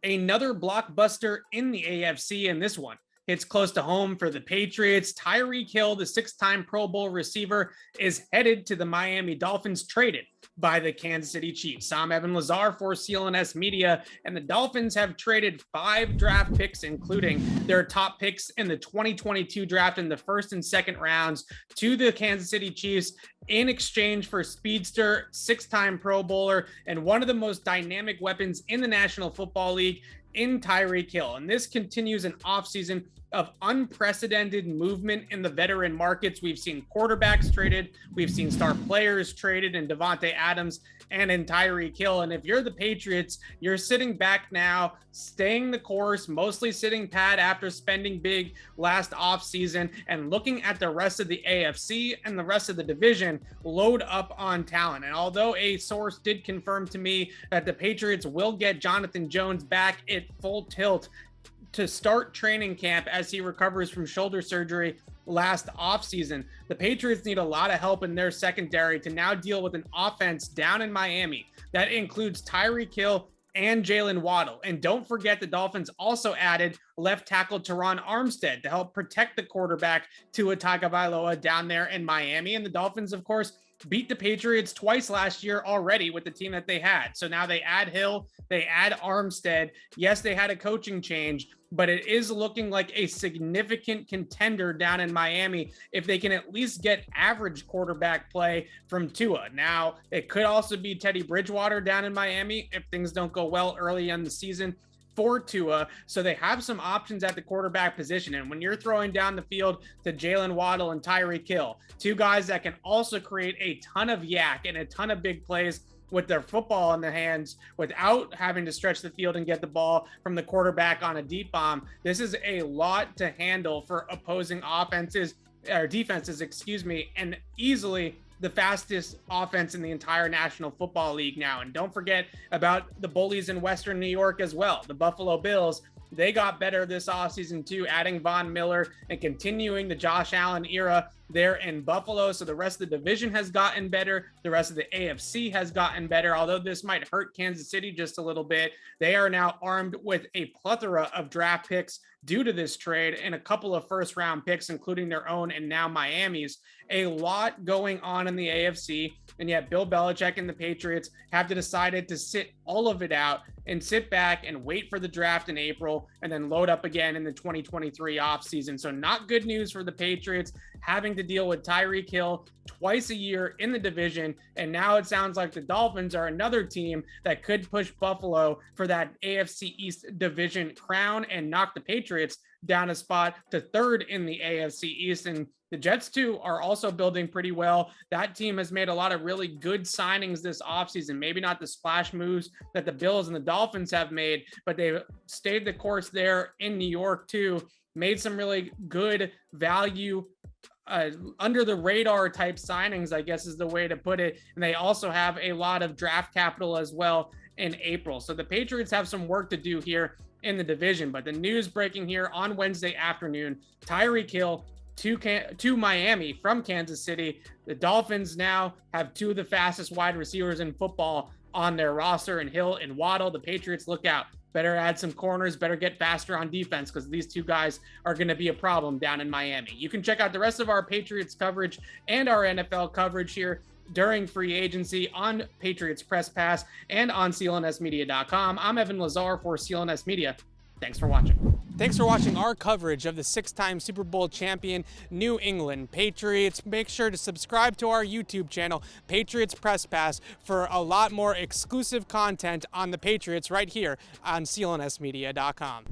Another blockbuster in the AFC, and this one hits close to home for the Patriots. Tyreek Hill, the six-time Pro Bowl receiver, is headed to the Miami Dolphins, traded by the Kansas City Chiefs. I'm Evan Lazar for CLNS Media, and the Dolphins have traded 5 draft picks, including their top picks in the 2022 draft in the first and second rounds, to the Kansas City Chiefs in exchange for speedster, 6-time Pro Bowler, and one of the most dynamic weapons in the National Football League in Tyreek Hill. And this continues an offseason of unprecedented movement in the veteran markets. We've seen quarterbacks traded, we've seen star players traded in Devontae Adams and in Tyreek Hill. And if you're the Patriots, you're sitting back now, staying the course, mostly sitting pat after spending big last offseason, and looking at the rest of the AFC and the rest of the division load up on talent. And although a source did confirm to me that the Patriots will get Jonathan Jones back at full tilt to start training camp as he recovers from shoulder surgery last offseason, the Patriots need a lot of help in their secondary to now deal with an offense down in Miami that includes Tyreek Hill and Jalen Waddle. And don't forget, the Dolphins also added left tackle Teron Armstead to help protect the quarterback Tua Tagovailoa down there in Miami. And the Dolphins, of course, beat the Patriots twice last year already with the team that they had. So now they add Hill, they add Armstead. Yes, they had a coaching change, but it is looking like a significant contender down in Miami if they can at least get average quarterback play from Tua. Now, it could also be Teddy Bridgewater down in Miami if things don't go well early in the season for Tua. So they have some options at the quarterback position. And when you're throwing down the field to Jalen Waddle and Tyreek Hill, 2 guys that can also create a ton of yak and a ton of big plays with their football in their hands without having to stretch the field and get the ball from the quarterback on a deep bomb, this is a lot to handle for opposing offenses or defenses, and easily the fastest offense in the entire National Football League now. And don't forget about the bullies in Western New York as well, the Buffalo Bills. They got better this offseason too, adding Von Miller and continuing the Josh Allen era there in Buffalo. So the rest of the division has gotten better. The rest of the AFC has gotten better. Although this might hurt Kansas City just a little bit, they are now armed with a plethora of draft picks due to this trade and a couple of first-round picks, including their own and now Miami's. A lot going on in the AFC, and yet Bill Belichick and the Patriots have decided to sit all of it out and sit back and wait for the draft in April and then load up again in the 2023 offseason. So not good news for the Patriots, having to deal with Tyreek Hill twice a year in the division. And now it sounds like the Dolphins are another team that could push Buffalo for that AFC East division crown and knock the Patriots down a spot to 3rd in the AFC East. And the Jets, too, are also building pretty well. That team has made a lot of really good signings this offseason. Maybe not the splash moves that the Bills and the Dolphins have made, but they've stayed the course there in New York, too. Made some really good value under the radar type signings, I guess is the way to put it. And they also have a lot of draft capital as well in April. So the Patriots have some work to do here in the division. But the news breaking here on Wednesday afternoon, Tyreek Hill to Miami from Kansas City. The Dolphins now have 2 of the fastest wide receivers in football on their roster, and Hill and Waddle. The Patriots, look out. Better add some corners, better get faster on defense, because these 2 guys are going to be a problem down in Miami. You can check out the rest of our Patriots coverage and our NFL coverage here during free agency on Patriots Press Pass and on CLNSmedia.com. I'm Evan Lazar for CLNS Media. Thanks for watching. Thanks for watching our coverage of the 6-time Super Bowl champion New England Patriots. Make sure to subscribe to our YouTube channel, Patriots Press Pass, for a lot more exclusive content on the Patriots right here on CLNSmedia.com.